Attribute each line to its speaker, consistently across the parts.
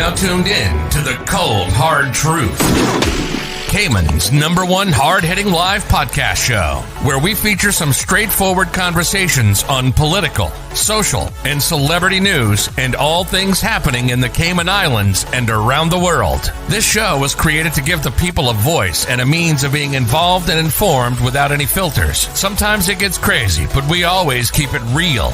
Speaker 1: now tuned in to the Cold Hard Truth, Cayman's #1 hard-hitting live podcast show, where we feature some straightforward conversations on political, social, and celebrity news and all things happening in the Cayman Islands and around the world. This show was created to give the people a voice and a means of being involved and informed without any filters. Sometimes it gets crazy, but we always keep it real.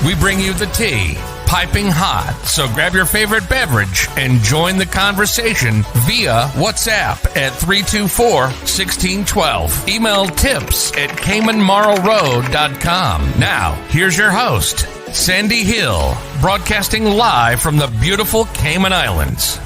Speaker 1: We bring you the tea, piping hot, so grab your favorite beverage and join the conversation via WhatsApp at 324-1612. Email tips@CaymanMarlRoad.com. Now, here's your host, Sandy Hill, broadcasting live from the beautiful Cayman Islands.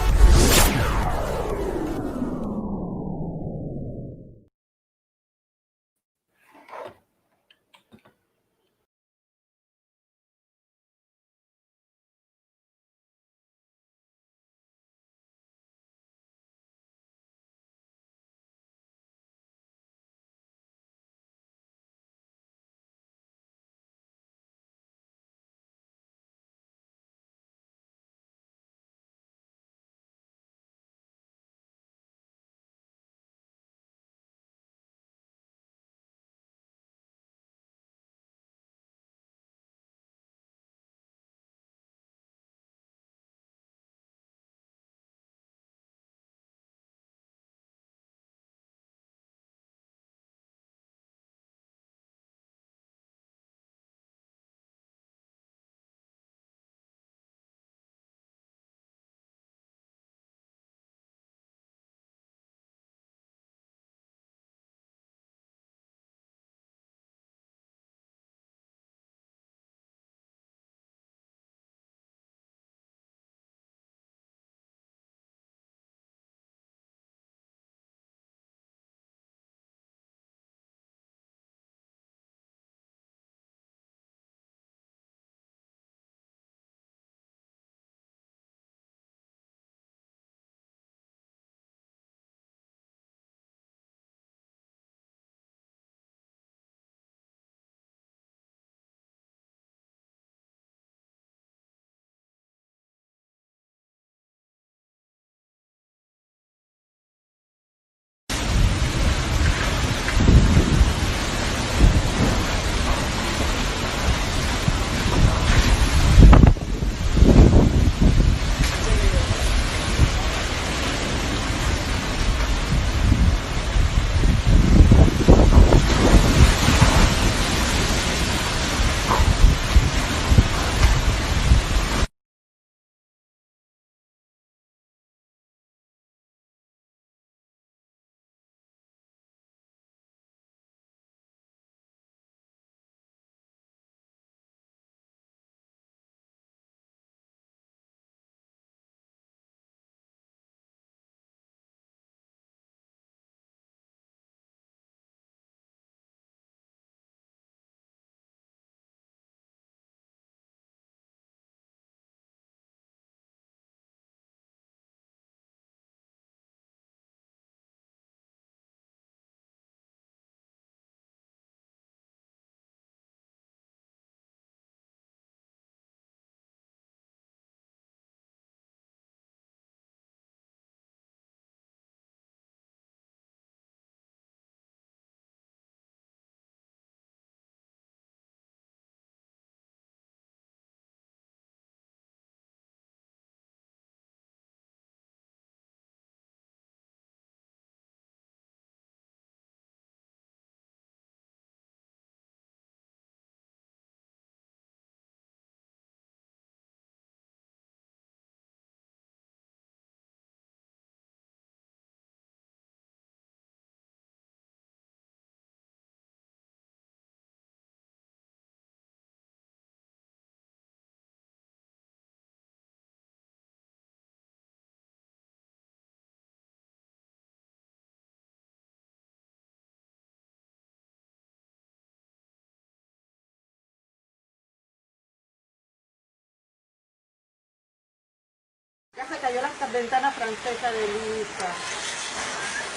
Speaker 2: Ya se cayó la ventana francesa de Lisa.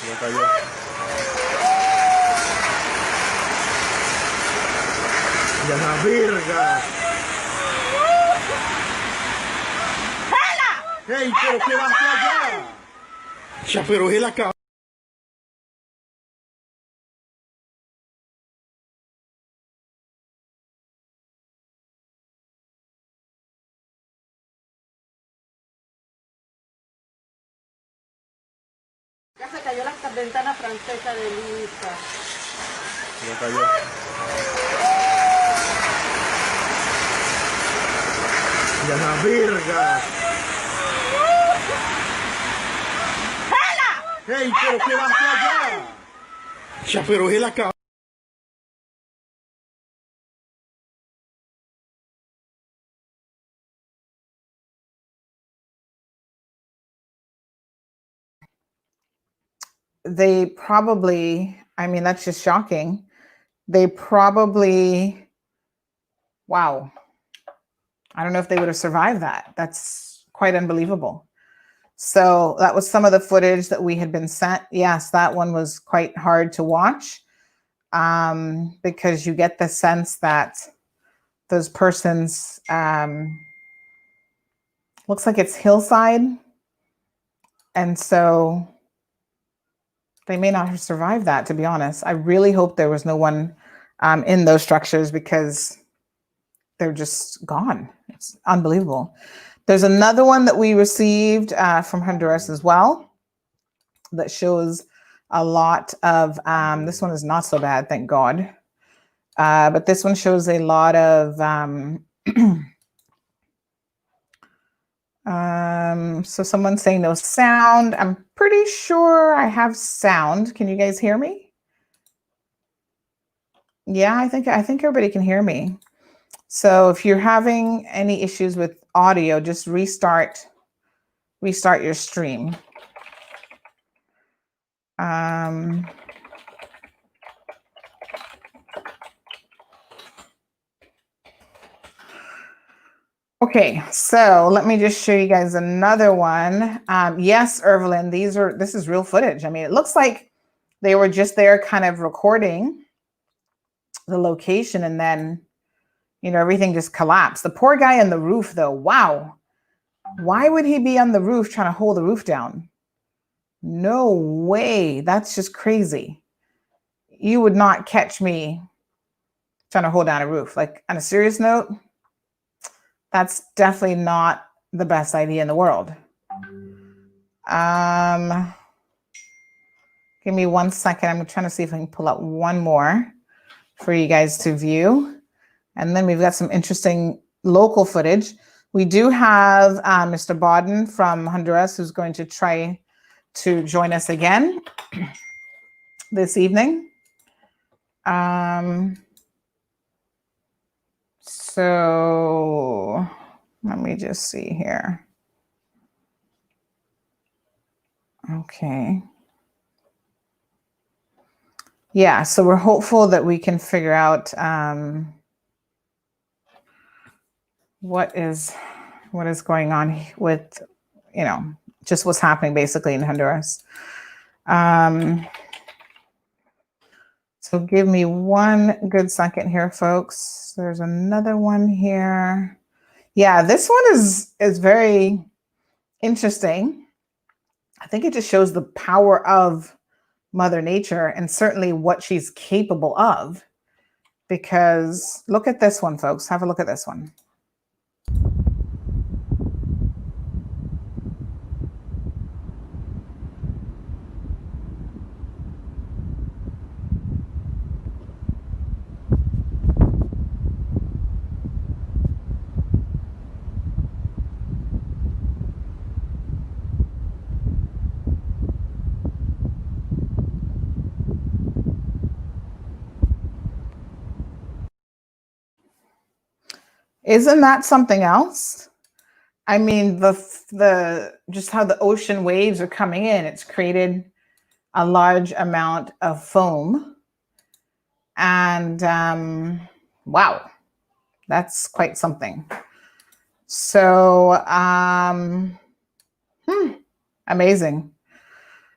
Speaker 3: Se cayó. ¡Ya la virga! ¡Ey, pero qué vas allá! Ya, pero es la cabeza.
Speaker 2: Ya se cayó la ventana francesa de Lisa.
Speaker 3: Ya cayó. Ya la verga. ¡Ey, pero qué vas allá! Ya, pero es la cabeza.
Speaker 4: They probably, I mean, that's just shocking. They probably, wow. I don't know if they would have survived that. That's quite unbelievable. So that was some of the footage that we had been sent. Yes, that one was quite hard to watch because you get the sense that those persons, looks like it's hillside. And so they may not have survived that, to be honest. I really hope there was no one in those structures because they're just gone. It's unbelievable. There's another one that we received from Honduras as well that shows a lot of, this one is not so bad, thank God. But this one shows a lot of, so someone's saying no sound. I'm pretty sure I have sound. Can you guys hear me? Yeah, I think everybody can hear me. So if you're having any issues with audio, just restart your stream. Okay, so let me just show you guys another one. Yes, Irvelin, this is real footage. I mean, it looks like they were just there kind of recording the location and then, you know, everything just collapsed. The poor guy on the roof though, wow. Why would he be on the roof trying to hold the roof down? No way, that's just crazy. You would not catch me trying to hold down a roof. Like on a serious note, that's definitely not the best idea in the world. Give me 1 second. I'm trying to see if I can pull up one more for you guys to view. And then we've got some interesting local footage. We do have Mr. Bodden from Honduras who's going to try to join us again this evening. So let me just see here. Okay. Yeah, so we're hopeful that we can figure out what is going on with, you know, just what's happening basically in Honduras. So give me 1 good second here, folks. There's another one here. Yeah, this one is very interesting. I think it just shows the power of Mother Nature and certainly what she's capable of. Because look at this one, folks. Have a look at this one. Isn't that something else? I mean, the just how the ocean waves are coming in, it's created a large amount of foam. And wow, that's quite something. So amazing.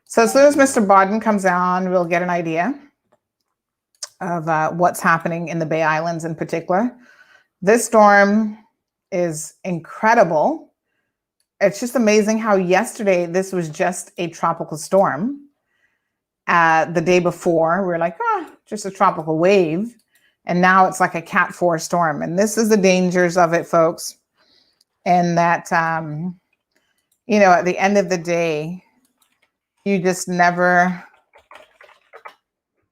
Speaker 4: So as soon as Mr. Bodden comes on, we'll get an idea of what's happening in the Bay Islands in particular. This storm is incredible. it's just amazing how yesterday this was just a tropical storm. The day before, we were like, just a tropical wave. And now it's like a Cat 4 storm. And this is the dangers of it, folks. And that, at the end of the day, you just never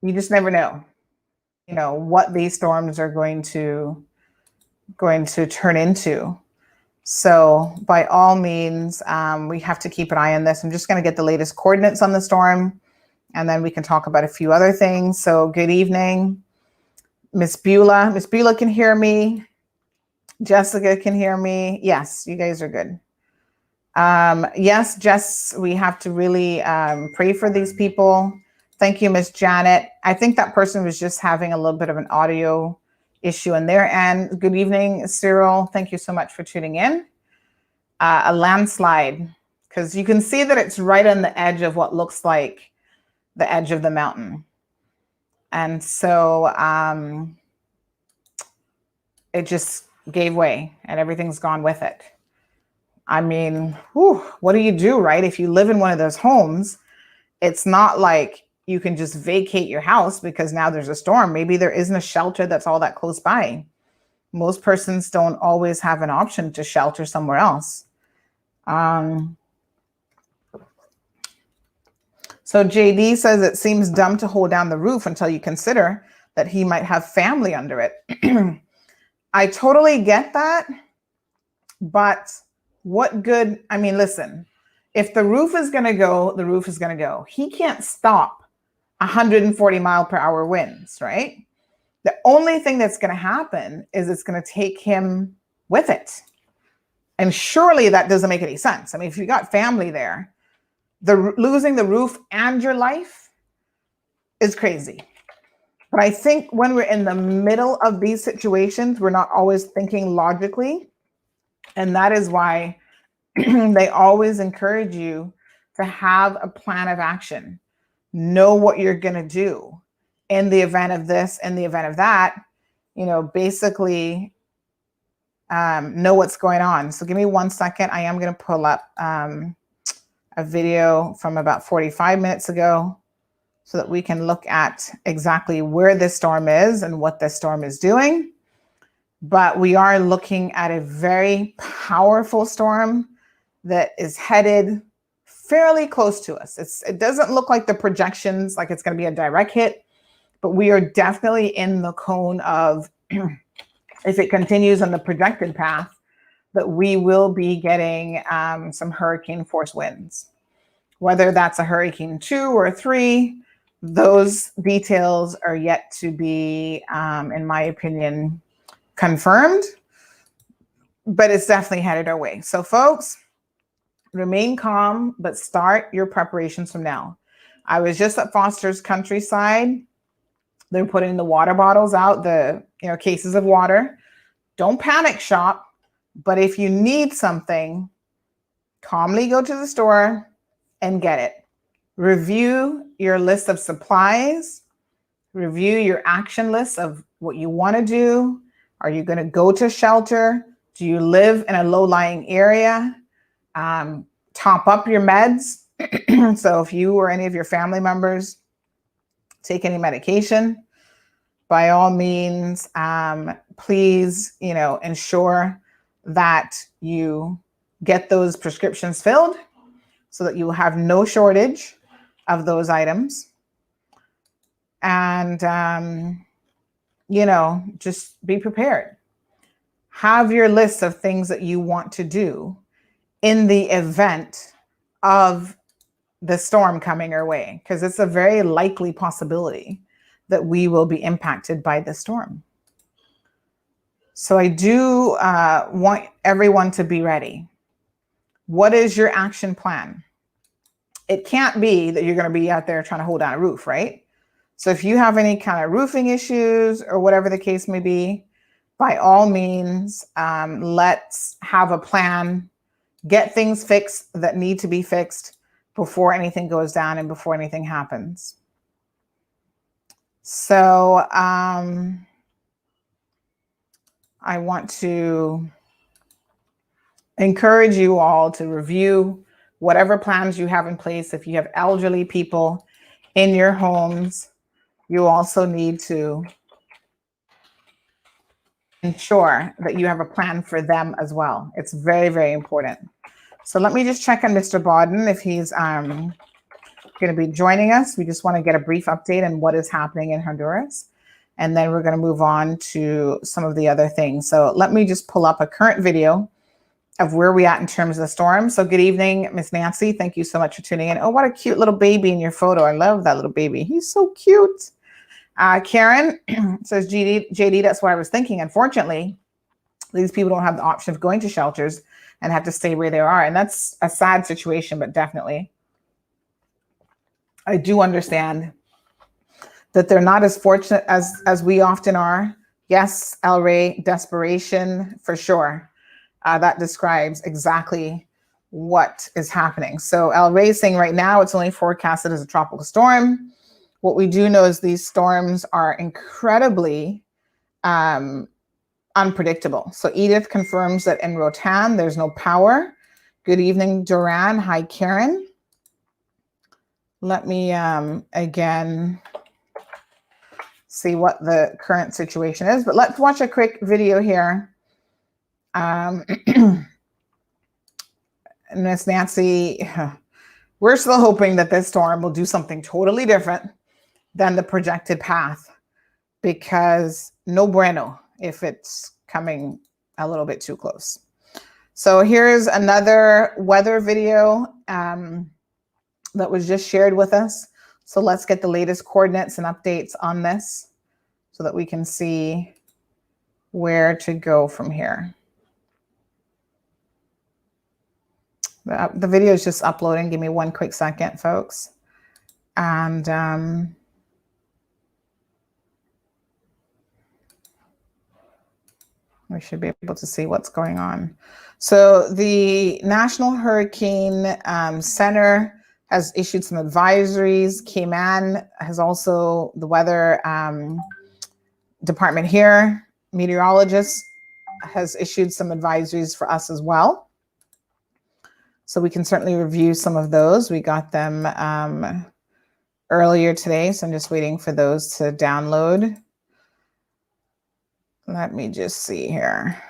Speaker 4: know, what these storms are going to turn into. So by all means, we have to keep an eye on this. I'm just going to get the latest coordinates on the storm, and then we can talk about a few other things. So good evening, Miss Beulah. Miss Beulah can hear me. Jessica can hear me. Yes, you guys are good. Yes, Jess, we have to really pray for these people. Thank you, Miss Janet. I think that person was just having a little bit of an audio issue in their end. Good evening, Cyril. Thank you so much for tuning in. A landslide, because you can see that it's right on the edge of what looks like the edge of the mountain. And so it just gave way and everything's gone with it. I mean, what do you do, right? If you live in one of those homes, it's not like you can just vacate your house because now there's a storm. Maybe there isn't a shelter that's all that close by. Most persons don't always have an option to shelter somewhere else. So JD says it seems dumb to hold down the roof until you consider that he might have family under it. I totally get that, but what good? I mean, listen, if the roof is going to go, the roof is going to go. He can't stop 140 mile per hour winds, right? The only thing that's going to happen is it's going to take him with it. And surely that doesn't make any sense. I mean, if you got family there, losing the roof and your life is crazy. But I think when we're in the middle of these situations, we're not always thinking logically. And that is why they always encourage you to have a plan of action. Know what you're going to do in the event of this, in the event of that, basically know what's going on. So give me 1 second. I am going to pull up a video from about 45 minutes ago so that we can look at exactly where this storm is and what this storm is doing. But we are looking at a very powerful storm that is headed fairly close to us. It doesn't look like the projections, like it's going to be a direct hit, but we are definitely in the cone of, if it continues on the projected path, that we will be getting some hurricane force winds. Whether that's a hurricane 2 or 3, those details are yet to be, in my opinion, confirmed, but it's definitely headed our way. So folks, remain calm, but start your preparations from now. I was just at Foster's Countryside. They're putting the water bottles out, the cases of water. Don't panic shop, but if you need something, calmly go to the store and get it. Review your list of supplies. Review your action list of what you want to do. Are you going to go to shelter? Do you live in a low-lying area? Top up your meds. So if you or any of your family members take any medication, by all means, please, ensure that you get those prescriptions filled so that you will have no shortage of those items. And, just be prepared. Have your list of things that you want to do in the event of the storm coming our way, because it's a very likely possibility that we will be impacted by the storm. So I do want everyone to be ready. What is your action plan? It can't be that you're going to be out there trying to hold down a roof, right? So if you have any kind of roofing issues or whatever the case may be, by all means, let's have a plan. Get things fixed that need to be fixed before anything goes down and before anything happens. So I want to encourage you all to review whatever plans you have in place. If you have elderly people in your homes, you also need to ensure that you have a plan for them as well. It's very, very important. So let me just check on Mr. Bodden if he's going to be joining us. We just want to get a brief update on what is happening in Honduras. And then we're going to move on to some of the other things. So let me just pull up a current video of where we at in terms of the storm. So good evening, Miss Nancy. Thank you so much for tuning in. Oh, what a cute little baby in your photo. I love that little baby. He's so cute. Karen says, JD, that's what I was thinking. Unfortunately, these people don't have the option of going to shelters and have to stay where they are. And that's a sad situation, but definitely I do understand that they're not as fortunate as we often are. Yes, El Rey, desperation for sure. That describes exactly what is happening. So El Rey is saying right now it's only forecasted as a tropical storm. What we do know is these storms are incredibly unpredictable. So Edith confirms that in Rotan, there's no power. Good evening, Duran. Hi, Karen. Let me again see what the current situation is, but let's watch a quick video here. Miss Nancy, we're still hoping that this storm will do something totally different than the projected path, because no bueno if it's coming a little bit too close. So here's another weather video that was just shared with us. So let's get the latest coordinates and updates on this so that we can see where to go from here. The video is just uploading. Give me one quick second, folks. And we should be able to see what's going on. So the National Hurricane Center has issued some advisories. Cayman has also, the weather department here, meteorologist, has issued some advisories for us as well. So we can certainly review some of those. We got them earlier today, so I'm just waiting for those to download. Let me just see here.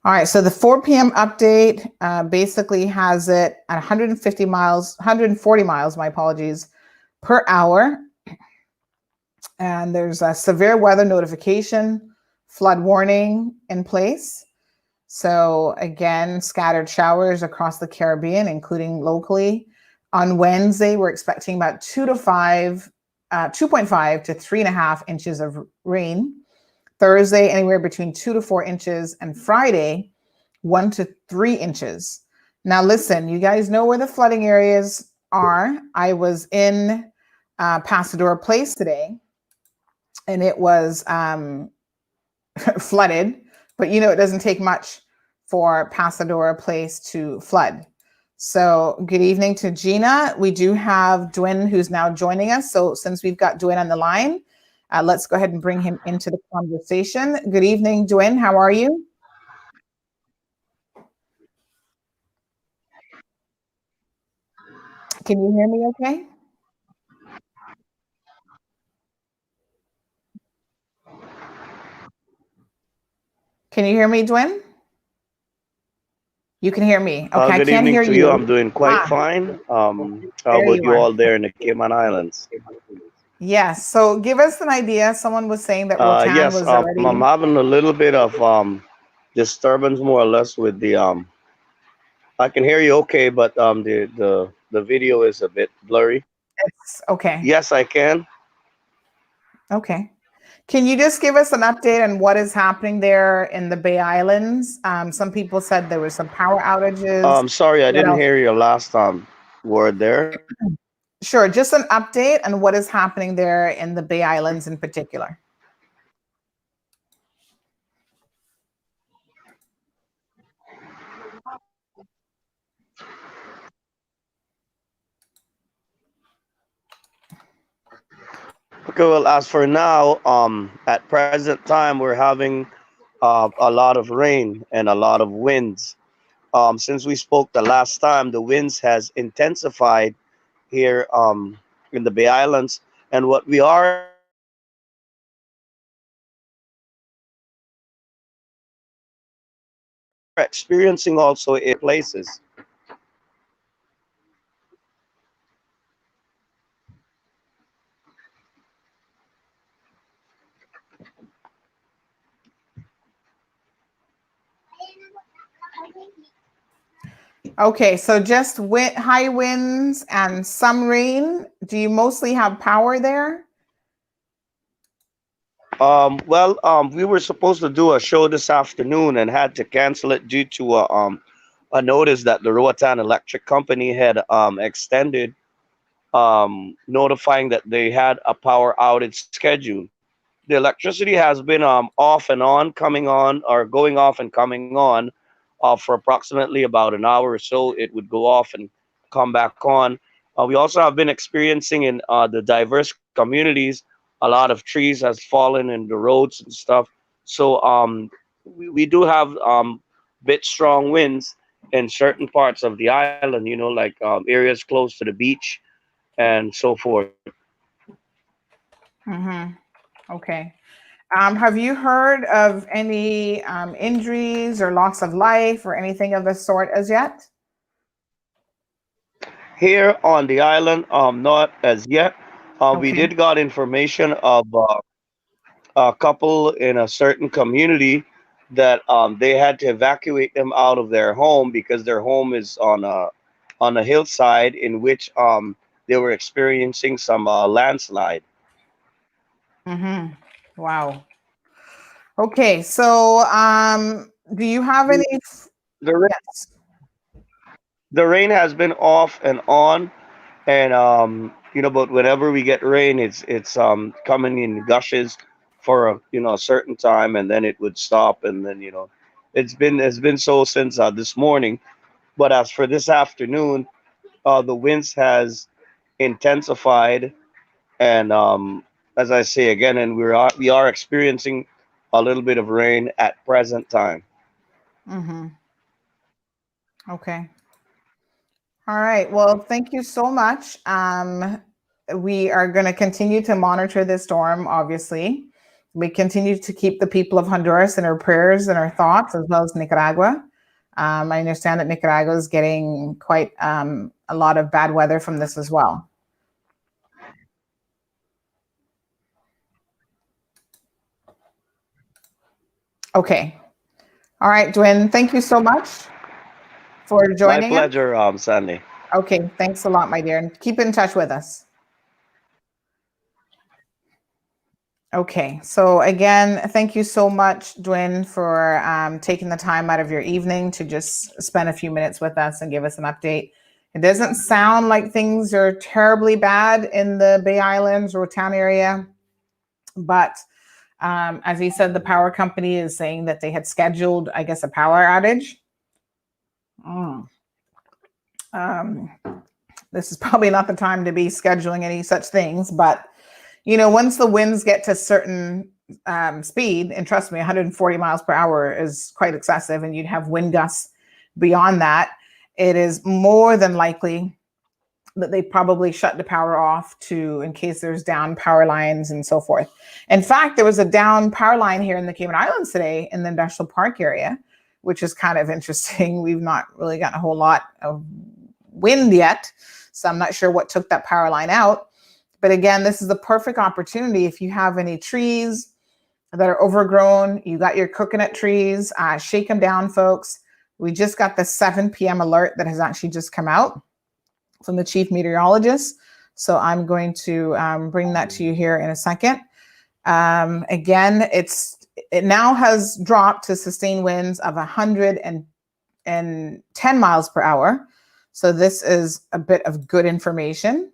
Speaker 4: All right, so the 4 p.m. update basically has it at 140 miles, my apologies, per hour. And there's a severe weather notification, flood warning in place. So again, scattered showers across the Caribbean, including locally. On Wednesday, we're expecting about 2.5 to 3.5 inches of rain. Thursday, anywhere between 2 to 4 inches, and Friday, 1 to 3 inches. Now, listen, you guys know where the flooding areas are. I was in Pasadena Place today, and it was flooded, but you know, it doesn't take much for Pasadena Place to flood. So good evening to Gina. We do have Dwayne who's now joining us. So since we've got Dwayne on the line, let's go ahead and bring him into the conversation. Good evening, Dwayne. How are you? Can you hear me okay? Can you hear me, Dwayne? You can hear me. Okay, I can't hear you.
Speaker 5: I'm doing quite fine. How about you all there in the Cayman Islands?
Speaker 4: Yes. So give us an idea. Someone was saying that Rotan was already.
Speaker 5: I'm having a little bit of disturbance, more or less, with the I can hear you okay, but the video is a bit blurry.
Speaker 4: It's okay.
Speaker 5: Yes, I can.
Speaker 4: Okay. Can you just give us an update on what is happening there in the Bay Islands? Some people said there were some power outages.
Speaker 5: Sorry, I didn't hear your last word there.
Speaker 4: Sure, just an update on what is happening there in the Bay Islands in particular.
Speaker 5: Okay, well, as for now, at present time, we're having a lot of rain and a lot of winds. Since we spoke the last time, the winds has intensified here in the Bay Islands, and what we are experiencing also in places.
Speaker 4: Okay, so just high winds and some rain. Do you mostly have power there?
Speaker 5: We were supposed to do a show this afternoon and had to cancel it due to a notice that the Roatan Electric Company had extended, notifying that they had a power outage schedule. The electricity has been off and on, coming on, or going off and coming on for approximately about an hour or so. It would go off and come back on. We also have been experiencing in the diverse communities, a lot of trees has fallen in the roads and stuff. So we do have bit strong winds in certain parts of the island, like areas close to the beach and so forth.
Speaker 4: Mm-hmm. Okay. Have you heard of any injuries or loss of life or anything of the sort as yet?
Speaker 5: Here on the island, not as yet. We
Speaker 4: Okay.
Speaker 5: did got information of a couple in a certain community that they had to evacuate them out of their home because their home is on a hillside in which they were experiencing some landslide.
Speaker 4: Mm-hmm. Wow. Okay, so do you have any?
Speaker 5: The ra-
Speaker 4: Yes.
Speaker 5: the rain has been off and on, and but whenever we get rain, it's coming in gushes for a certain time, and then it would stop, and then it's been so since this morning. But as for this afternoon, the winds has intensified, and as I say again, and we are experiencing a little bit of rain at present time.
Speaker 4: Mm-hmm. Okay. All right. Well, thank you so much. We are going to continue to monitor this storm, obviously. We continue to keep the people of Honduras in our prayers and our thoughts, as well as Nicaragua. I understand that Nicaragua is getting quite a lot of bad weather from this as well. Okay. All right, Dwayne, thank you so much for
Speaker 5: My
Speaker 4: joining us.
Speaker 5: pleasure, Sandy.
Speaker 4: Okay, thanks a lot, my dear, and keep in touch with us. Okay, so again, thank you so much, Dwayne, for taking the time out of your evening to just spend a few minutes with us and give us an update. It doesn't sound like things are terribly bad in the Bay Islands or town area, but as he said, the power company is saying that they had scheduled, I guess, a power outage. Um, this is probably not the time to be scheduling any such things, but once the winds get to certain speed, and trust me, 140 miles per hour is quite excessive, and you'd have wind gusts beyond that, it is more than likely that they probably shut the power off in case there's down power lines and so forth. In fact, there was a down power line here in the Cayman Islands today in the industrial park area, which is kind of interesting. We've not really gotten a whole lot of wind yet, so I'm not sure what took that power line out. But again, this is the perfect opportunity. If you have any trees that are overgrown, you got your coconut trees, shake them down, folks. We just got the 7 p.m. alert that has actually just come out from the chief meteorologist. So I'm going to bring that to you here in a second. Again, it now has dropped to sustained winds of 110 miles per hour. So this is a bit of good information.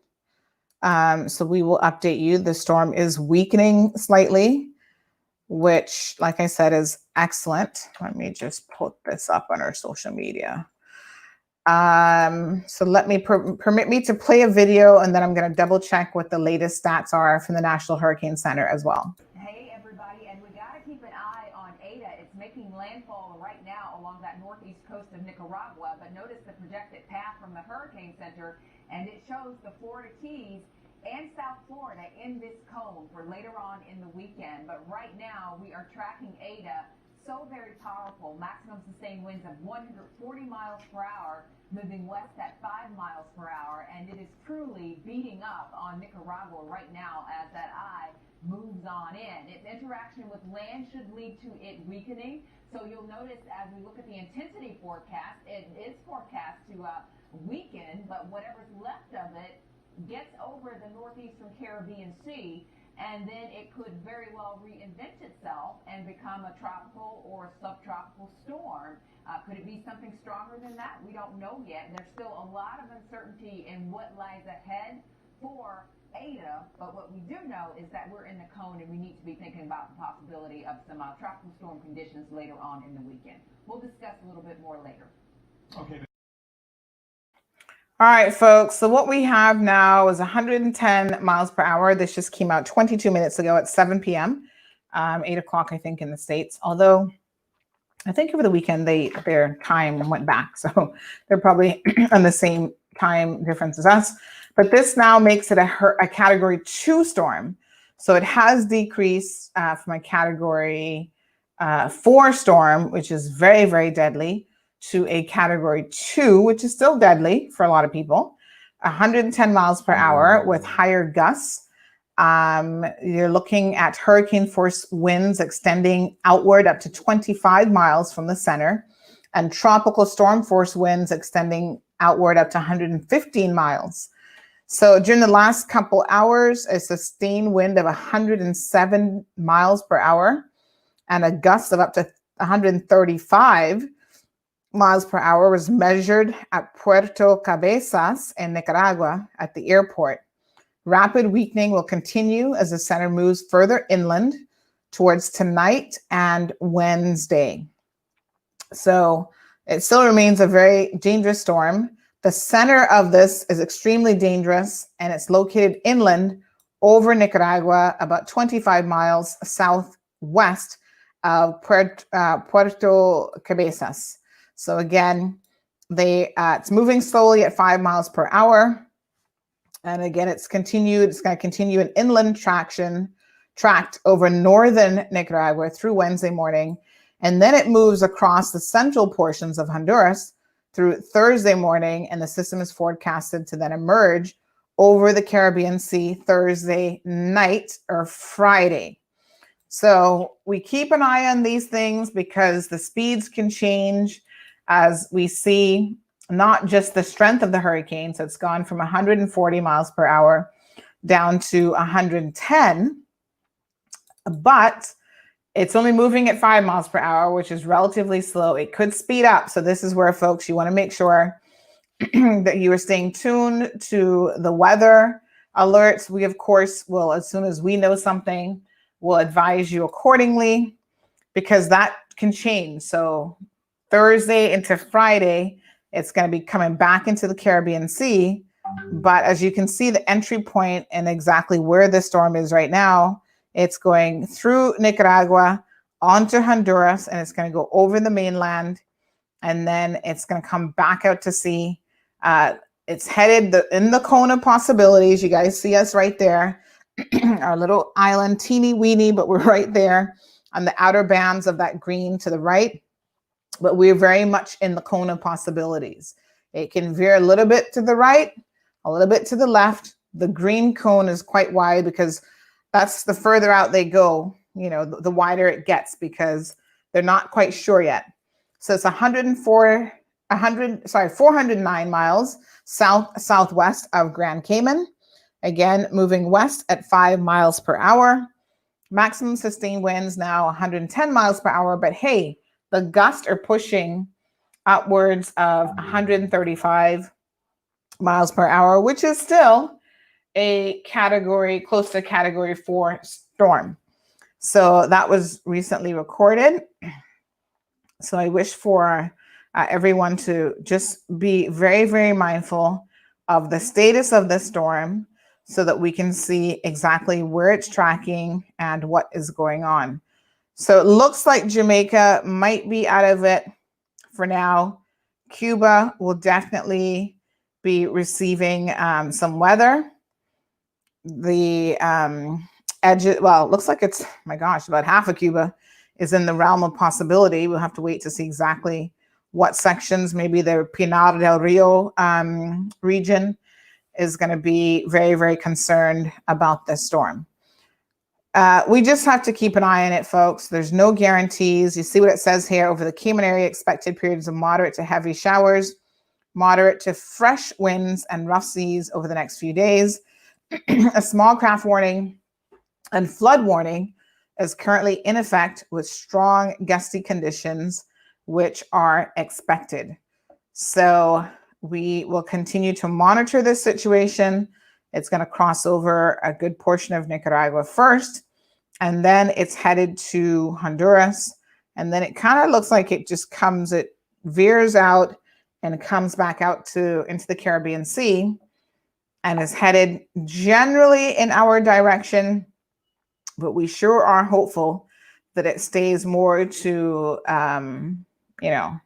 Speaker 4: So we will update you. The storm is weakening slightly, which, like I said, is excellent. Let me just put this up on our social media. So let me permit me to play a video, and then I'm going to double check what the latest stats are from the National Hurricane Center as well.
Speaker 6: Hey everybody, and we got to keep an eye on Ada. It's making land landfall right now along that northeast coast of Nicaragua, but notice the projected path from the Hurricane Center, and it shows the Florida Keys and South Florida in this cone for later on in the weekend. But right now we are tracking Ada, so very powerful, maximum sustained winds of 140 miles per hour, moving west at 5 miles per hour, and it is truly beating up on Nicaragua right now as that eye moves on in. Its interaction with land should lead to it weakening. So you'll notice as we look at the intensity forecast, it is forecast to weaken, but whatever's left of it gets over the northeastern Caribbean Sea, and then it could very well reinvent itself and become a tropical or subtropical storm. Could it be something stronger than that? We don't know yet. There's still a lot of uncertainty in what lies ahead for Ada, but what we do know is that we're in the cone and we need to be thinking about the possibility of some tropical storm conditions later on in the weekend. We'll discuss a little bit more later.
Speaker 3: Okay.
Speaker 4: All right, folks. So what we have now is 110 miles per hour. This just came out 22 minutes ago at 7 p.m., 8 o'clock, I think, in the States. Although I think over the weekend, their time went back. So they're probably on the same time difference as us. But this now makes it a Category 2 storm. So it has decreased from a Category 4 storm, which is very, very deadly, to a Category 2, which is still deadly for a lot of people. 110 miles per hour with higher gusts. You're looking at hurricane force winds extending outward up to 25 miles from the center, and tropical storm force winds extending outward up to 115 miles. So during the last couple hours, a sustained wind of 107 miles per hour and a gust of up to 135 miles per hour was measured at Puerto Cabezas in Nicaragua at the airport. Rapid weakening will continue as the center moves further inland towards tonight and Wednesday. So it still remains a very dangerous storm. The center of this is extremely dangerous, and it's located inland over Nicaragua, about 25 miles southwest of Puerto Cabezas. So again, it's moving slowly at 5 miles per hour. And again, it's going to continue an inland tract over northern Nicaragua through Wednesday morning. And then it moves across the central portions of Honduras through Thursday morning, and the system is forecasted to then emerge over the Caribbean Sea Thursday night or Friday. So we keep an eye on these things because the speeds can change as we see not just the strength of the hurricane. So it's gone from 140 miles per hour down to 110, but it's only moving at 5 miles per hour, which is relatively slow. It could speed up. So this is where, folks, you want to make sure that you are staying tuned to the weather alerts. We, of course, will, as soon as we know something, we'll advise you accordingly, because that can change. So Thursday into Friday, it's going to be coming back into the Caribbean Sea. But as you can see, the entry point and exactly where the storm is right now, it's going through Nicaragua onto Honduras, and it's going to go over the mainland, and then it's going to come back out to sea. It's headed in the cone of possibilities. You guys see us right there, our little island, teeny weeny, but we're right there on the outer bands of that green to the right. But we're very much in the cone of possibilities. It can veer a little bit to the right, a little bit to the left. The green cone is quite wide because that's the further out they go, the wider it gets, because they're not quite sure yet. So it's 409 miles southwest of Grand Cayman. Again, moving west at 5 miles per hour. Maximum sustained winds now 110 miles per hour. But hey, the gusts are pushing upwards of 135 miles per hour, which is still close to Category 4 storm. So that was recently recorded. So I wish for everyone to just be very, very mindful of the status of the storm so that we can see exactly where it's tracking and what is going on. So it looks like Jamaica might be out of it for now. Cuba will definitely be receiving some weather. The edge, well, it looks like it's, my gosh, about half of Cuba is in the realm of possibility. We'll have to wait to see exactly what sections. Maybe the Pinar del Rio region is going to be very, very concerned about this storm. We just have to keep an eye on it, folks. There's no guarantees. You see what it says here. Over the Cayman area, expected periods of moderate to heavy showers, moderate to fresh winds, and rough seas over the next few days. A small craft warning and flood warning is currently in effect with strong gusty conditions, which are expected. So we will continue to monitor this situation. It's going to cross over a good portion of Nicaragua first, and then it's headed to Honduras. And then it kind of looks like it just comes, it veers out and comes back out into the Caribbean Sea and is headed generally in our direction. But we sure are hopeful that it stays more to, the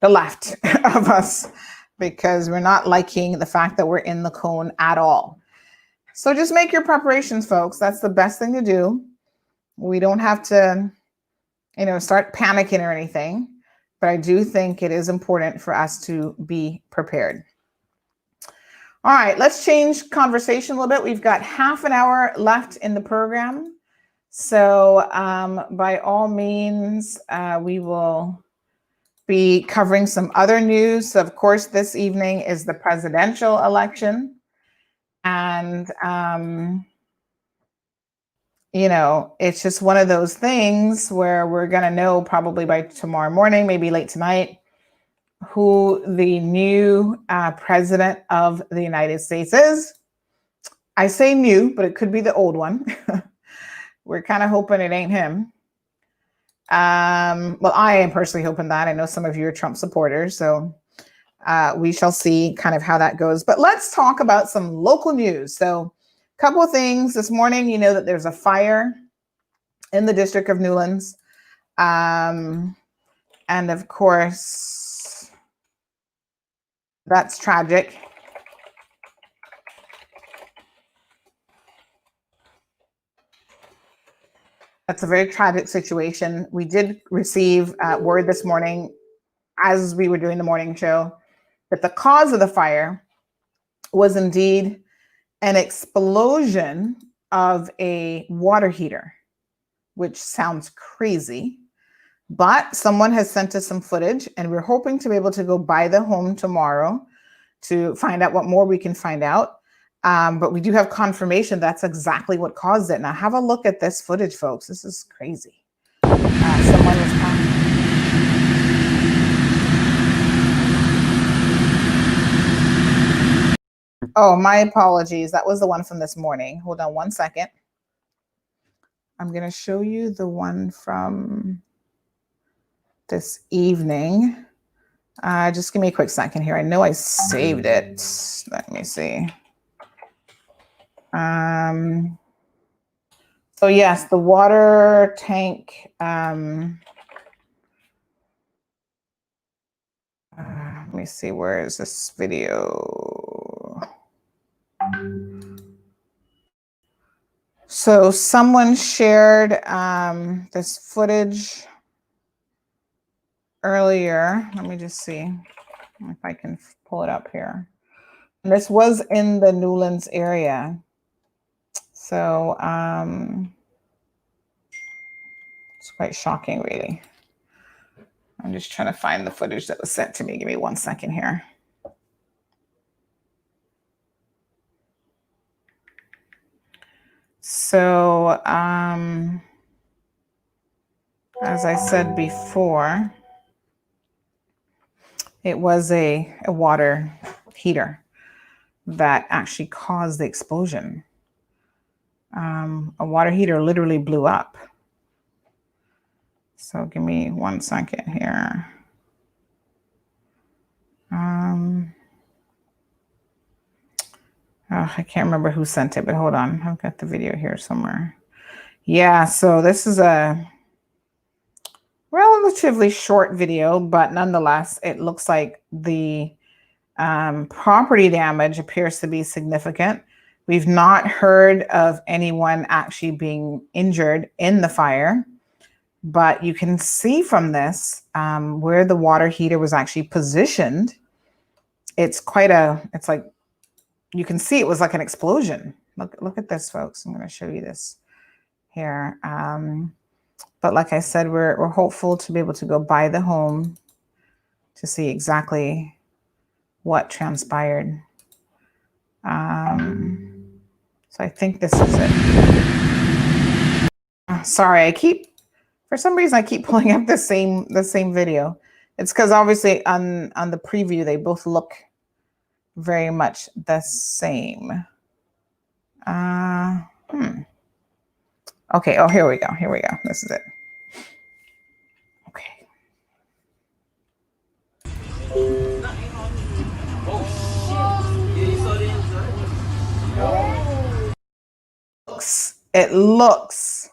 Speaker 4: left of us, because we're not liking the fact that we're in the cone at all. So just make your preparations, folks. That's the best thing to do. We don't have to, start panicking or anything, but I do think it is important for us to be prepared. All right, let's change conversation a little bit. We've got half an hour left in the program. So by all means, we will be covering some other news. So of course, this evening is the presidential election. And, it's just one of those things where we're going to know probably by tomorrow morning, maybe late tonight, who the new president of the United States is. I say new, but it could be the old one. We're kind of hoping it ain't him. Well, I am personally hoping that. I know some of you are Trump supporters, so we shall see kind of how that goes. But let's talk about some local news. So a couple of things this morning. You know that there's a fire in the District of Newlands. And of course, that's tragic. That's a very tragic situation. We did receive word this morning, as we were doing the morning show, that the cause of the fire was indeed an explosion of a water heater, which sounds crazy. But someone has sent us some footage, and we're hoping to be able to go by the home tomorrow to find out what more we can find out. But we do have confirmation that's exactly what caused it. Now have a look at this footage, folks. This is crazy. Someone was Oh, my apologies. That was the one from this morning. Hold on one second. I'm going to show you the one from this evening. Just give me a quick second here. I know I saved it. Let me see. So yes, the water tank. Let me see, where is this video? So someone shared this footage earlier. Let me just see if I can pull it up here. And this was in the Newlands area. So it's quite shocking, really. I'm just trying to find the footage that was sent to me. Give me 1 second here. So as I said before, it was a water heater that actually caused the explosion. A water heater literally blew up. So give me 1 second here. I can't remember who sent it, but hold on. I've got the video here somewhere. Yeah, so this is a relatively short video, but nonetheless, it looks like the property damage appears to be significant. We've not heard of anyone actually being injured in the fire, but you can see from this where the water heater was actually positioned. It's like, you can see it was like an explosion. Look at this, folks. I'm going to show you this here. But like I said, we're hopeful to be able to go by the home to see exactly what transpired. So I think this is it. Sorry, for some reason I keep pulling up the same video. It's because obviously on the preview they both look very much the same. Okay, oh, here we go. This is it. Okay. It looks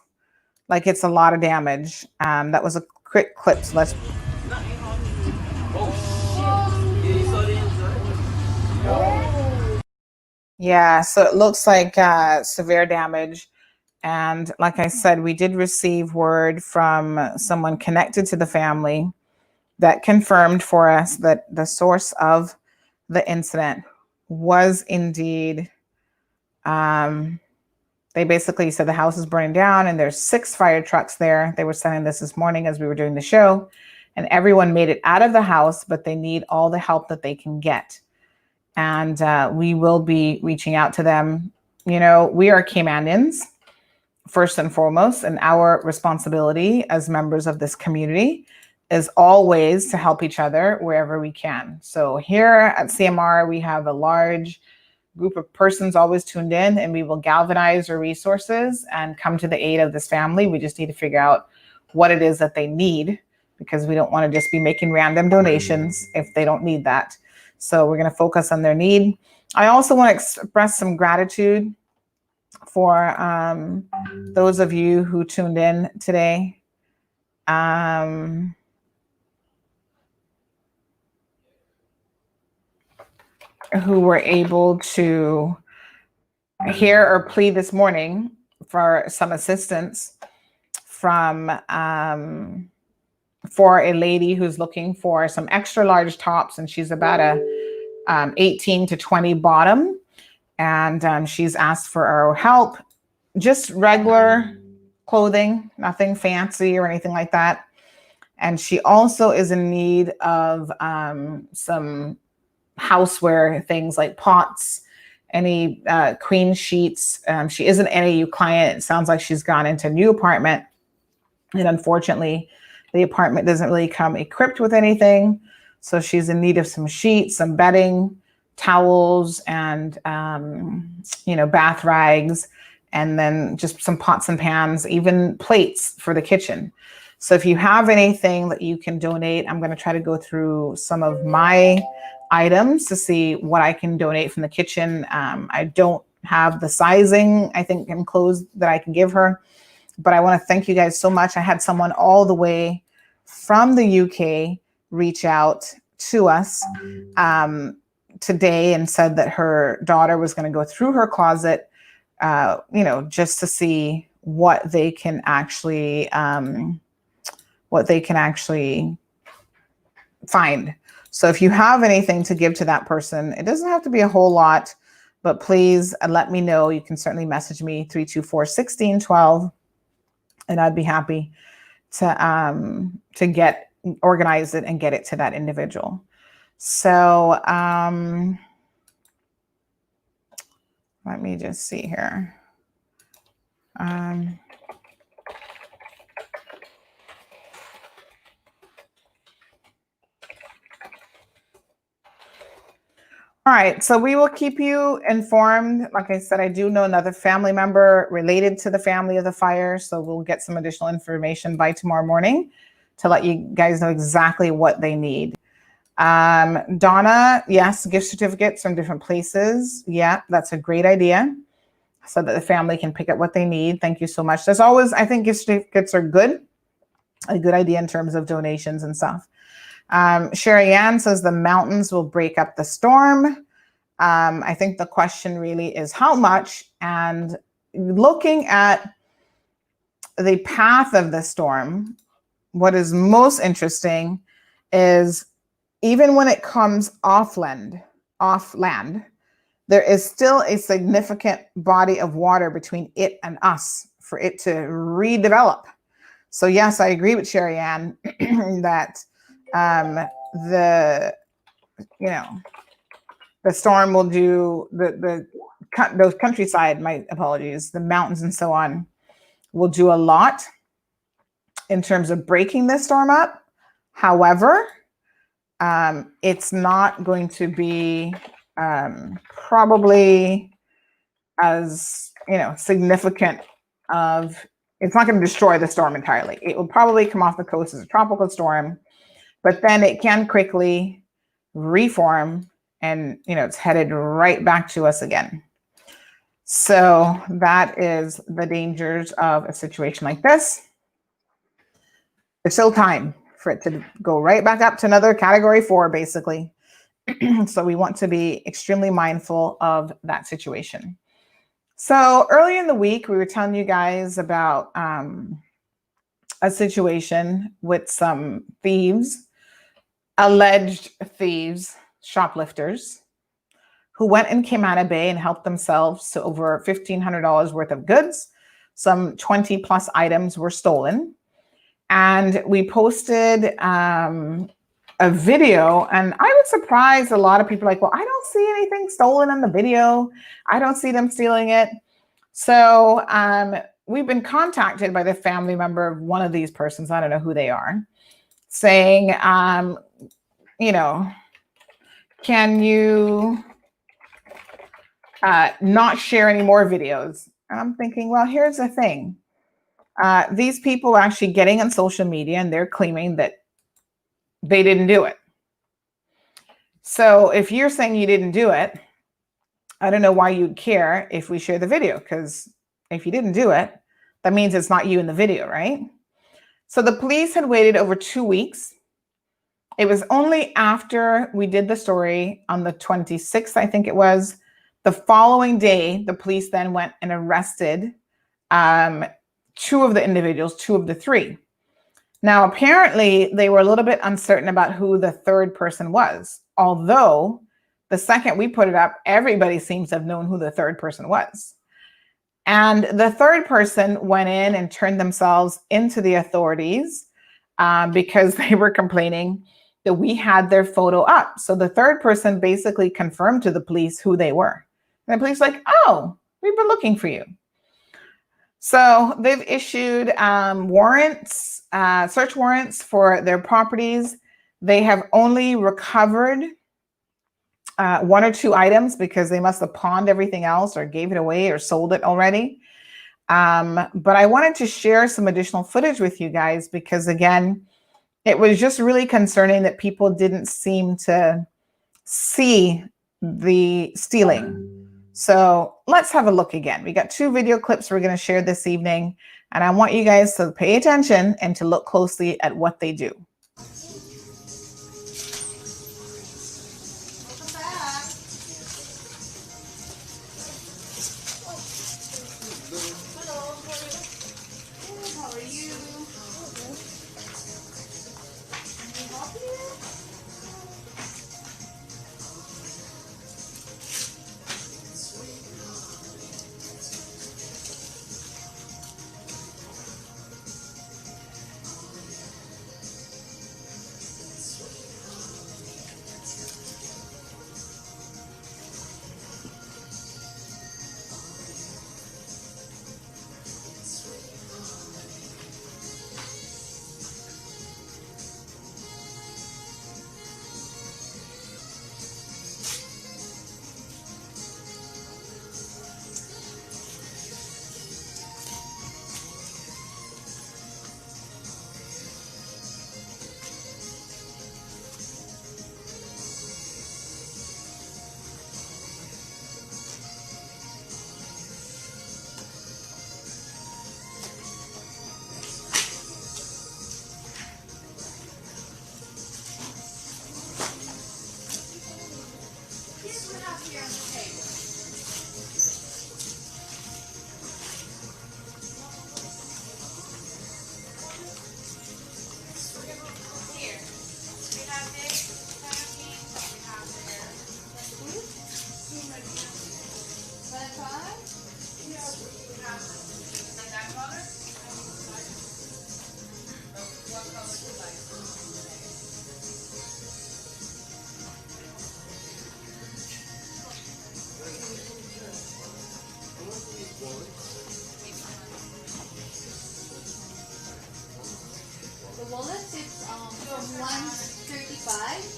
Speaker 4: like it's a lot of damage. That was a quick clip, so let's. Yeah, so it looks like severe damage. And like I said, we did receive word from someone connected to the family that confirmed for us that the source of the incident was indeed, they basically said the house is burning down and there's 6 fire trucks there. They were sending this morning as we were doing the show, and everyone made it out of the house, but they need all the help that they can get. And we will be reaching out to them. You know, we are Caymanians first and foremost, and our responsibility as members of this community is always to help each other wherever we can. So here at CMR, we have a large group of persons always tuned in, and we will galvanize our resources and come to the aid of this family. We just need to figure out what it is that they need, because we don't want to just be making random donations if they don't need that. So we're going to focus on their need. I also want to express some gratitude for those of you who tuned in today. Who were able to hear or plead this morning for some assistance from for a lady who's looking for some extra large tops, and she's about a 18 to 20 bottom, and she's asked for our help. Just regular clothing, nothing fancy or anything like that. And she also is in need of some houseware, things like pots, any queen sheets. She is an NAU client. It sounds like she's gone into a new apartment, and unfortunately the apartment doesn't really come equipped with anything. So she's in need of some sheets, some bedding, towels, and bath rags, and then just some pots and pans, even plates for the kitchen. So if you have anything that you can donate, I'm going to try to go through some of my items to see what I can donate from the kitchen. I don't have the sizing, I think, in clothes that I can give her, but I want to thank you guys so much. I had someone all the way from the UK reach out to us today and said that her daughter was going to go through her closet, just to see what they can actually find. So if you have anything to give to that person, it doesn't have to be a whole lot, but please let me know. You can certainly message me 324-1612, and I'd be happy to get organize it and get it to that individual. So let me just see here. All right, so we will keep you informed. Like I said, I do know another family member related to the family of the fire, so we'll get some additional information by tomorrow morning to let you guys know exactly what they need. Donna, yes, gift certificates from different places. Yeah, that's a great idea, so that the family can pick up what they need. Thank you so much. There's always, I think gift certificates are good. a good idea in terms of donations and stuff. Sherry Ann says the mountains will break up the storm. I think the question really is how much, and looking at the path of the storm, what is most interesting is even when it comes off land, there is still a significant body of water between it and us for it to redevelop. So yes, I agree with Sherry Ann that the storm will do those countryside, my apologies, the mountains and so on will do a lot in terms of breaking this storm up. However, it's not going to be probably as significant of, it's not going to destroy the storm entirely. It will probably come off the coast as a tropical storm, but then it can quickly reform and it's headed right back to us again. So that is the dangers of a situation like this. There's still time for it to go right back up to another category 4, basically. So we want to be extremely mindful of that situation. So early in the week, we were telling you guys about a situation with some thieves, alleged thieves, shoplifters, who went in Cayman Bay and helped themselves to over $1,500 worth of goods. Some 20 plus items were stolen. And we posted a video, and I was surprised. A lot of people are like, well, I don't see anything stolen in the video. I don't see them stealing it. So we've been contacted by the family member of one of these persons. I don't know who they are, saying, can you not share any more videos? And I'm thinking, well, here's the thing. These people are actually getting on social media and they're claiming that they didn't do it. So if you're saying you didn't do it, I don't know why you'd care if we share the video, because if you didn't do it, that means it's not you in the video, right? So the police had waited over 2 weeks. It was only after we did the story on the 26th, I think it was, the following day, the police then went and arrested 2 of the individuals, 2 of the 3. Now, apparently, they were a little bit uncertain about who the third person was, although the second we put it up, everybody seems to have known who the third person was. And the third person went in and turned themselves into the authorities because they were complaining that we had their photo up. So the third person basically confirmed to the police who they were. And the police were like, oh, we've been looking for you. So they've issued warrants, search warrants for their properties. They have only recovered 1 or 2 items because they must have pawned everything else or gave it away or sold it already. But I wanted to share some additional footage with you guys because, again, it was just really concerning that people didn't seem to see the stealing. So let's have a look again. We got 2 video clips we're going to share this evening, and I want you guys to pay attention and to look closely at what they do.
Speaker 2: 135.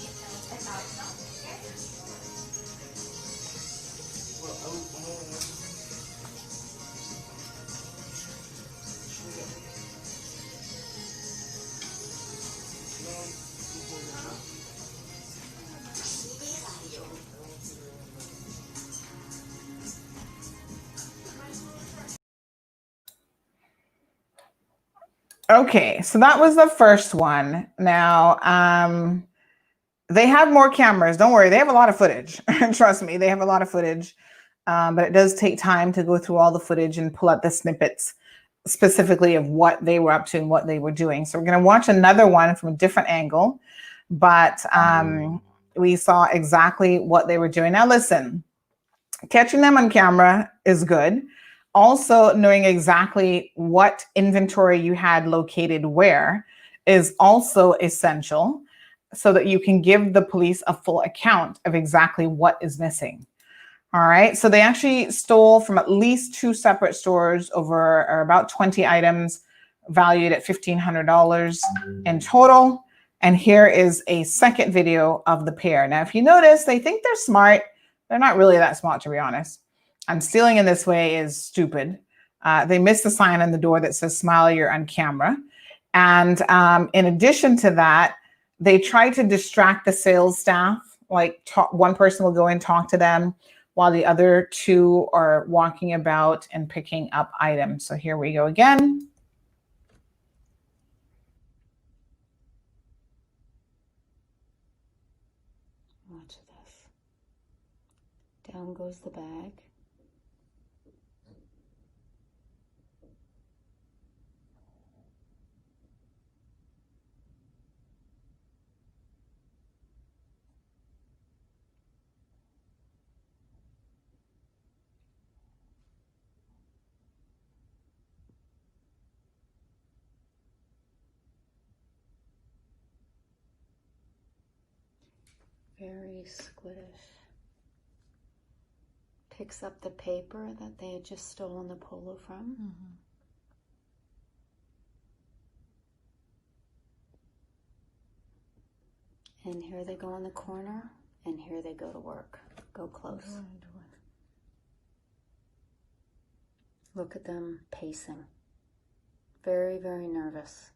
Speaker 4: Okay, so that was the first one. Now, they have more cameras. Don't worry, they have a lot of footage. Trust me, they have a lot of footage. But it does take time to go through all the footage and pull out the snippets specifically of what they were up to and what they were doing. So we're going to watch another one from a different angle, but we saw exactly what they were doing. Now, listen, catching them on camera is good. Also, knowing exactly what inventory you had located where is also essential so that you can give the police a full account of exactly what is missing. All right, so they actually stole from at least 2 separate stores over or about 20 items valued at $1,500 in total. And here is a second video of the pair. Now, if you notice, they think they're smart. They're not really that smart, to be honest. And stealing in this way is stupid. They missed the sign on the door that says "Smile, you're on camera." And in addition to that, they try to distract the sales staff. Like one person will go and talk to them while the other 2 are walking about and picking up items. So here we go again.
Speaker 7: Watch this. Down goes the bag. Very squiddish. Picks up the paper that they had just stolen the polo from. And here they go in the corner, and here they go to work. Go close. Look at them pacing. Very, very nervous.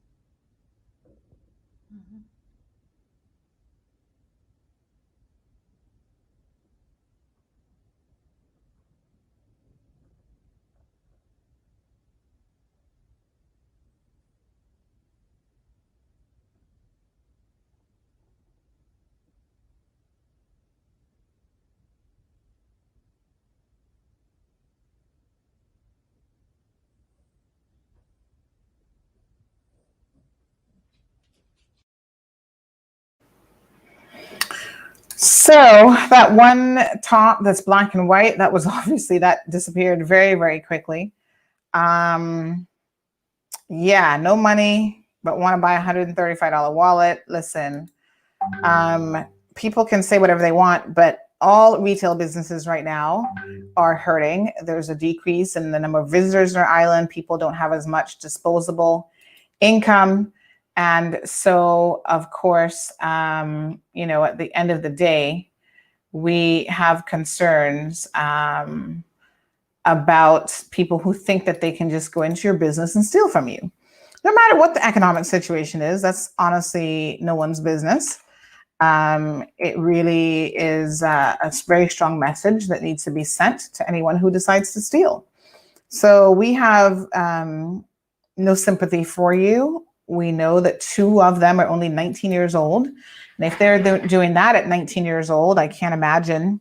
Speaker 4: So that one top that's black and white, that was obviously, that disappeared very, very quickly. Yeah, no money, but want to buy a $135 wallet. Listen, people can say whatever they want, but all retail businesses right now are hurting. There's a decrease in the number of visitors on our island. People don't have as much disposable income. And so, of course, you know, at the end of the day, we have concerns about people who think that they can just go into your business and steal from you. No matter what the economic situation is, that's honestly no one's business. It really is a very strong message that needs to be sent to anyone who decides to steal. So we have no sympathy for you. We know that 2 of them are only 19 years old. And if they're doing that at 19 years old, I can't imagine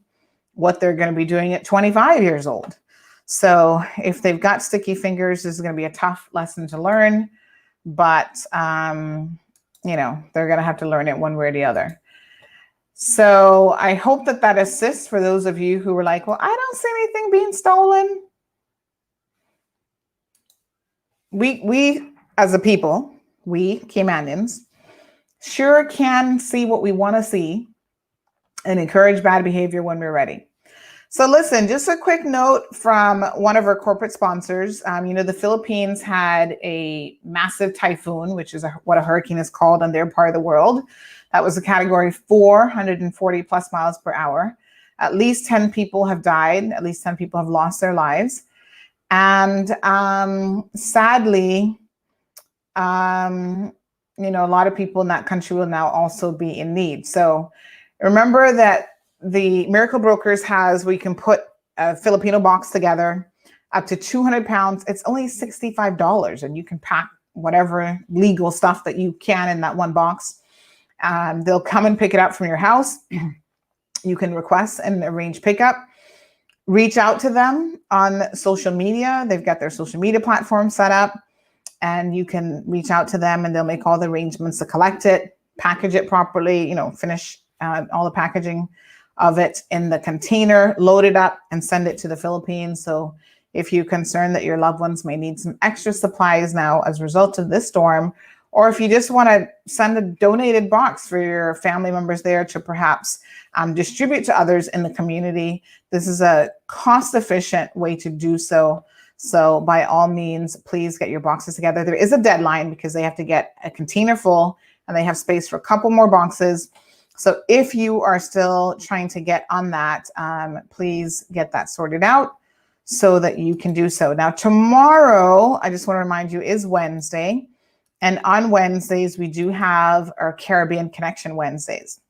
Speaker 4: what they're going to be doing at 25 years old. So if they've got sticky fingers, this is going to be a tough lesson to learn. But, you know, they're going to have to learn it one way or the other. So I hope that that assists for those of you who were like, well, I don't see anything being stolen. We as a people, we Caymanians, sure can see what we want to see and encourage bad behavior when we're ready. So listen, just a quick note from one of our corporate sponsors. The Philippines had a massive typhoon, which is what a hurricane is called on their part of the world. That was a category 440 plus miles per hour. At least 10 people have died. At least 10 people have lost their lives. And sadly, a lot of people in that country will now also be in need. So remember that the Miracle Brokers has where you can put a Filipino box together up to 200 pounds. It's only $65, and you can pack whatever legal stuff that you can in that one box. They'll come and pick it up from your house. You can request and arrange pickup. Reach out to them on social media. They've got their social media platform set up, and you can reach out to them and they'll make all the arrangements to collect it, package it properly, finish all the packaging of it in the container, load it up and send it to the Philippines. So if you're concerned that your loved ones may need some extra supplies now as a result of this storm, or if you just want to send a donated box for your family members there to perhaps distribute to others in the community, this is a cost-efficient way to do so. So by all means, please get your boxes together. There is a deadline because they have to get a container full and they have space for a couple more boxes. So if you are still trying to get on that, please get that sorted out so that you can do so. Now, tomorrow, I just want to remind you, is Wednesday. And on Wednesdays, we do have our Caribbean Connection Wednesdays.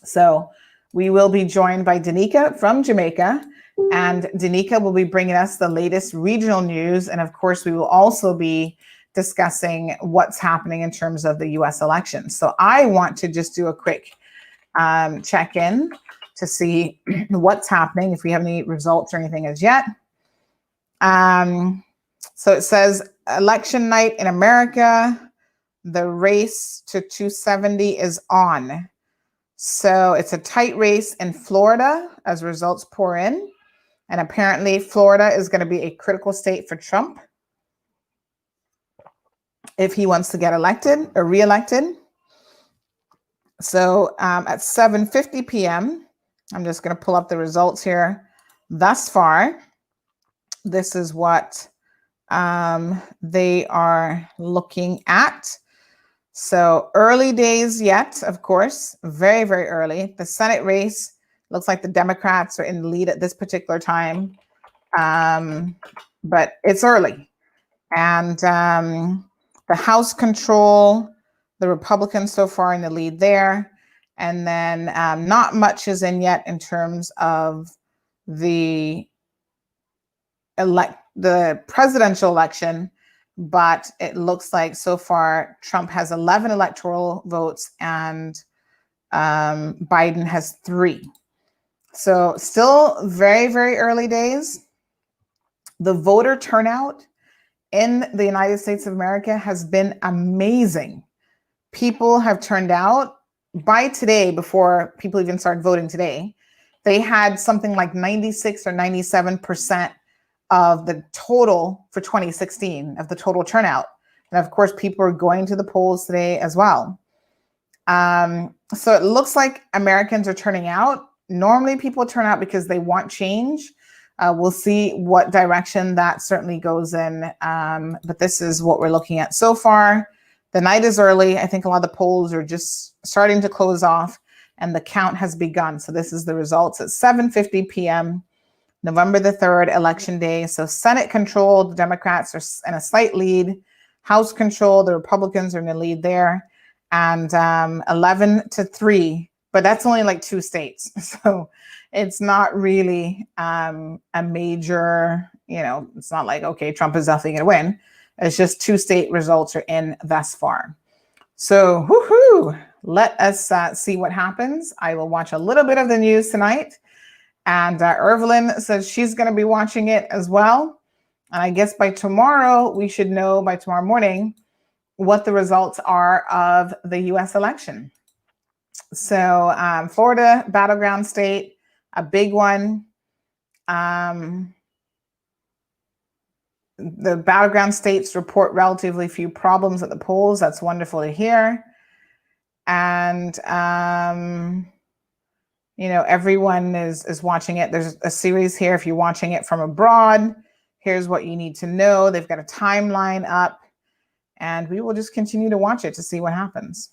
Speaker 4: So we will be joined by Danica from Jamaica. And Danica will be bringing us the latest regional news. And of course, we will also be discussing what's happening in terms of the US election. So I want to just do a quick check-in to see what's happening, if we have any results or anything as yet. So it says election night in America, the race to 270 is on. So it's a tight race in Florida as results pour in. And apparently Florida is going to be a critical state for Trump if he wants to get elected or reelected. So at 7:50 p.m., I'm just going to pull up the results here. Thus far, this is what they are looking at. So early days yet, of course, very, very early. The Senate race looks like the Democrats are in the lead at this particular time, but it's early. And the House control, the Republicans so far in the lead there. And then not much is in yet in terms of the presidential election, but it looks like so far Trump has 11 electoral votes and Biden has 3. So still very, very early days. The voter turnout in the United States of America has been amazing. People have turned out by today, before people even started voting today, they had something like 96 or 97% of the total for 2016 of the total turnout. And of course, people are going to the polls today as well. So it looks like Americans are turning out. Normally people turn out because they want change. We'll see what direction that certainly goes in. But this is what we're looking at so far. The night is early. I think a lot of the polls are just starting to close off and the count has begun. So this is the results at 7:50 p.m. November the 3rd, election day. So Senate control, the Democrats are in a slight lead. House control, the Republicans are in the lead there. And 11-3, but that's only like 2 states. So it's not really a major, it's not like, okay, Trump is definitely going to win. It's just 2 state results are in thus far. So woohoo, let us see what happens. I will watch a little bit of the news tonight. And Evelyn says she's going to be watching it as well. And I guess by tomorrow, we should know by tomorrow morning what the results are of the US election. So Florida, battleground state, a big one. The battleground states report relatively few problems at the polls. That's wonderful to hear. And everyone is watching it. There's a series here. If you're watching it from abroad, here's what you need to know. They've got a timeline up, and we will just continue to watch it to see what happens.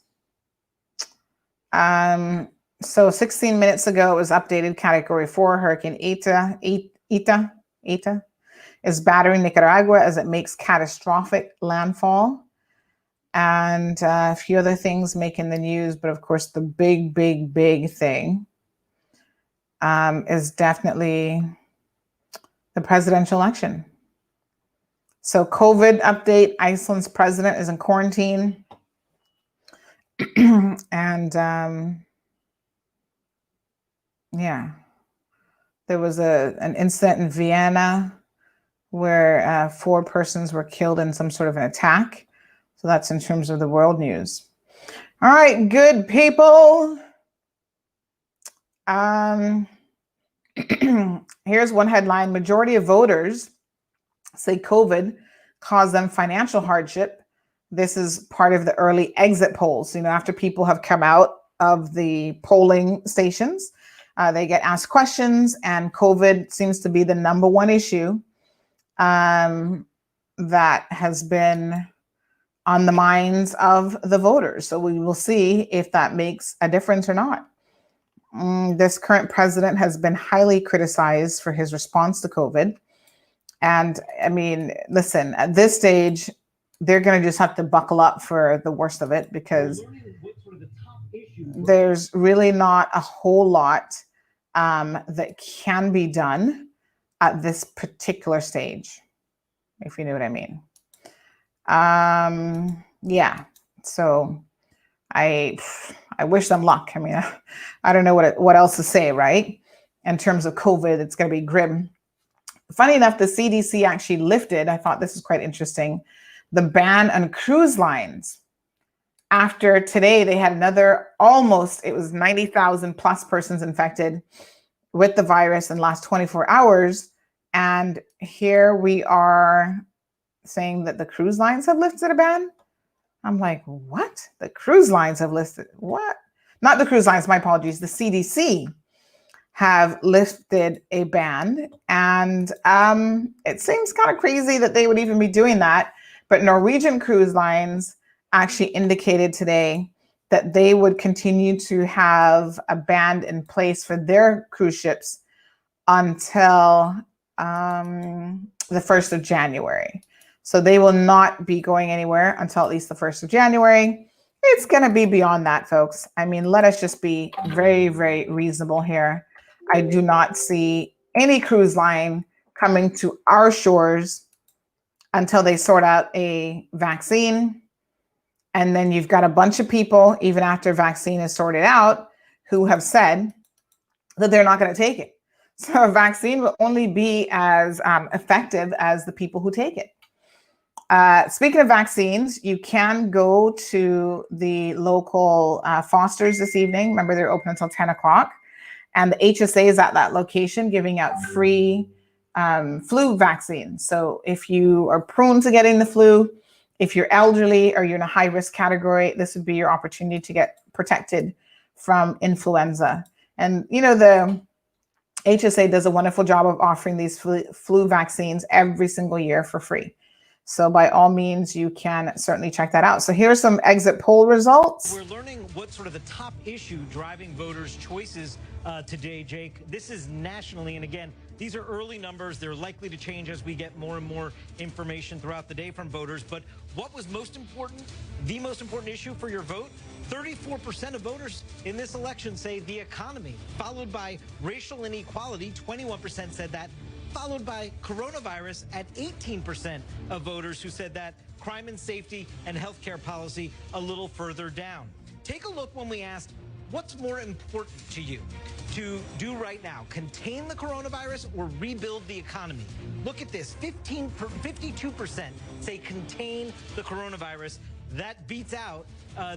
Speaker 4: So 16 minutes ago, it was updated Category 4. Hurricane Eta is battering Nicaragua as it makes catastrophic landfall. And a few other things making the news, but of course the big thing is definitely the presidential election. So COVID update, Iceland's president is in quarantine. And yeah, there was an incident in Vienna where 4 persons were killed in some sort of an attack. So that's in terms of the world news. All right, good people. Here's one headline. Majority of voters say COVID caused them financial hardship. This is part of the early exit polls. After people have come out of the polling stations, they get asked questions, and COVID seems to be the number one issue that has been on the minds of the voters. So we will see if that makes a difference or not. This current president has been highly criticized for his response to COVID. And I mean, listen, at this stage, they're going to just have to buckle up for the worst of it, because there's really not a whole lot that can be done at this particular stage, if you know what I mean. Yeah, so I wish them luck. I mean, I don't know what else to say, right? In terms of COVID, it's going to be grim. Funny enough, the CDC actually lifted, I thought this is quite interesting, the ban on cruise lines. After today, they had another it was 90,000 plus persons infected with the virus in the last 24 hours. And here we are saying that the cruise lines have lifted a ban. I'm like, what? The cruise lines have listed what? Not the cruise lines, my apologies. The CDC have lifted a ban. And it seems kind of crazy that they would even be doing that. But Norwegian Cruise Lines actually indicated today that they would continue to have a ban in place for their cruise ships until the 1st of January. So they will not be going anywhere until at least the 1st of January. It's going to be beyond that, folks. I mean, let us just be very, very reasonable here. I do not see any cruise line coming to our shores until they sort out a vaccine. And then you've got a bunch of people, even after vaccine is sorted out, who have said that they're not going to take it. So a vaccine will only be as effective as the people who take it. Speaking of vaccines, you can go to the local Foster's this evening. Remember, they're open until 10 o'clock. And the HSA is at that location giving out free flu vaccines. So if you are prone to getting the flu, if you're elderly or you're in a high-risk category, this would be your opportunity to get protected from influenza. And, the HSA does a wonderful job of offering these flu vaccines every single year for free. So by all means, you can certainly check that out. So here's some exit poll results.
Speaker 8: We're learning what's sort of the top issue driving voters' choices today, Jake. This is nationally, and again, these are early numbers. They're likely to change as we get more and more information throughout the day from voters. But what was most important, the most important issue for your vote? 34% of voters in this election say the economy, followed by racial inequality. 21% said that, followed by coronavirus at 18% of voters who said that, crime and safety and healthcare policy a little further down. Take a look when we asked, what's more important to you to do right now? Contain the coronavirus or rebuild the economy? Look at this, 52% say contain the coronavirus. That beats out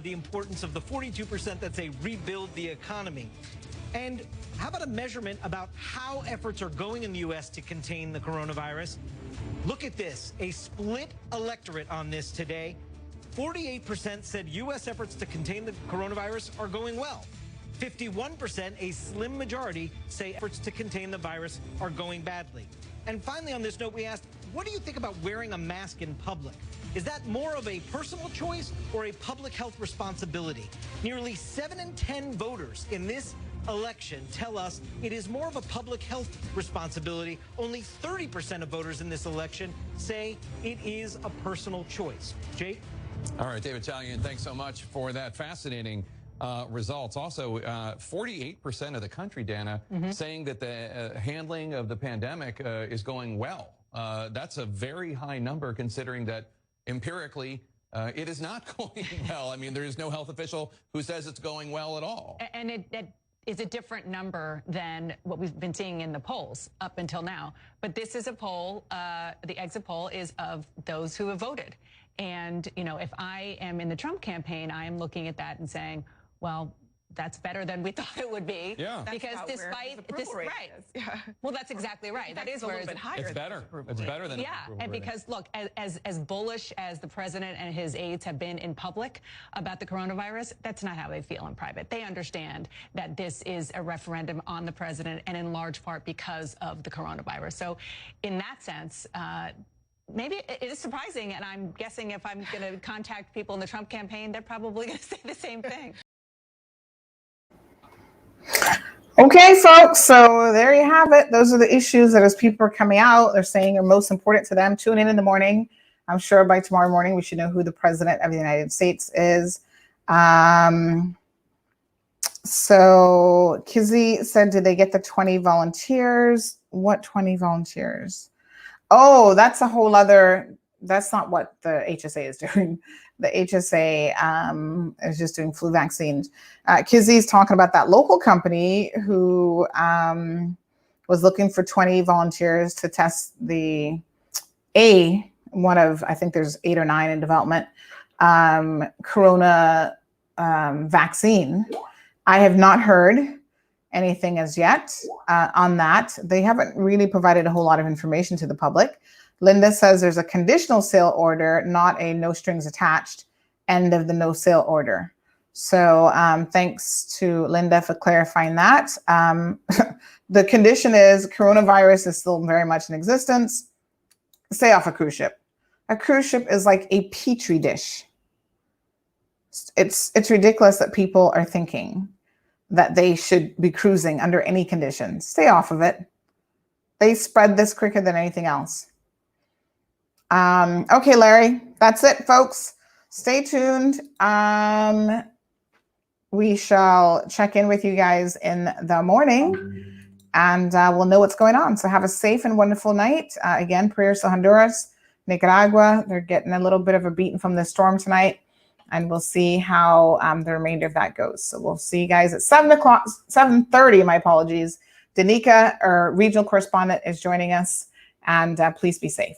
Speaker 8: the importance of the 42% that say rebuild the economy. And how about a measurement about how efforts are going in the U.S. to contain the coronavirus? Look at this, a split electorate on this today. 48% said U.S. efforts to contain the coronavirus are going well. 51%, a slim majority, say efforts to contain the virus are going badly. And finally, on this note, we asked, what do you think about wearing a mask in public? Is that more of a personal choice or a public health responsibility? Nearly 7 in 10 voters in this election tell us it is more of a public health responsibility. Only 30% of voters in this election say it is a personal choice. Jake?
Speaker 9: All right, David Talian, thanks so much for that fascinating results. Also, 48% of the country, Dana, saying that the handling of the pandemic is going well. That's a very high number considering that empirically it is not going well. I mean, there is no health official who says it's going well at all.
Speaker 10: And it is a different number than what we've been seeing in the polls up until now. But this is a poll, the exit poll is of those who have voted. And, you know, if I am in the Trump campaign, I am looking at that and saying, well, that's better than we thought it would be.
Speaker 9: Yeah.
Speaker 10: Because despite this, right.
Speaker 11: Yeah.
Speaker 10: Well, that's exactly right. That is
Speaker 11: a little bit higher.
Speaker 9: It's better. It's better than
Speaker 10: and because look, as bullish as the president and his aides have been in public about the coronavirus, that's not how they feel in private. They understand that this is a referendum on the president, and in large part because of the coronavirus. So, in that sense, maybe it is surprising, and I'm guessing if I'm going to contact people in the Trump campaign, they're probably going to say the same thing.
Speaker 4: Okay, folks, so there you have it. Those are the issues that as people are coming out, they're saying are most important to them. Tune in the morning. I'm sure by tomorrow morning we should know who the president of the United States is. So Kizzy said, did they get the 20 volunteers? What 20 volunteers? Oh, that's a whole other, that's not what the HSA is doing. The HSA is just doing flu vaccines. Kizzy's talking about that local company who was looking for 20 volunteers to test the one of, I think there's 8 or 9 in development, corona vaccine. I have not heard anything as yet on that. They haven't really provided a whole lot of information to the public. Linda says there's a conditional sale order, not a no strings attached end of the no sale order. So thanks to Linda for clarifying that. The condition is coronavirus is still very much in existence. Stay off a cruise ship. A cruise ship is like a petri dish. It's ridiculous that people are thinking that they should be cruising under any conditions. Stay off of it. They spread this quicker than anything else. Okay, Larry, that's it, folks. Stay tuned. We shall check in with you guys in the morning, and we'll know what's going on. So have a safe and wonderful night. Again, prayers to Honduras, Nicaragua. They're getting a little bit of a beating from the storm tonight, and we'll see how the remainder of that goes. So we'll see you guys at 7:30, my apologies. Danica, our regional correspondent, is joining us, and please be safe.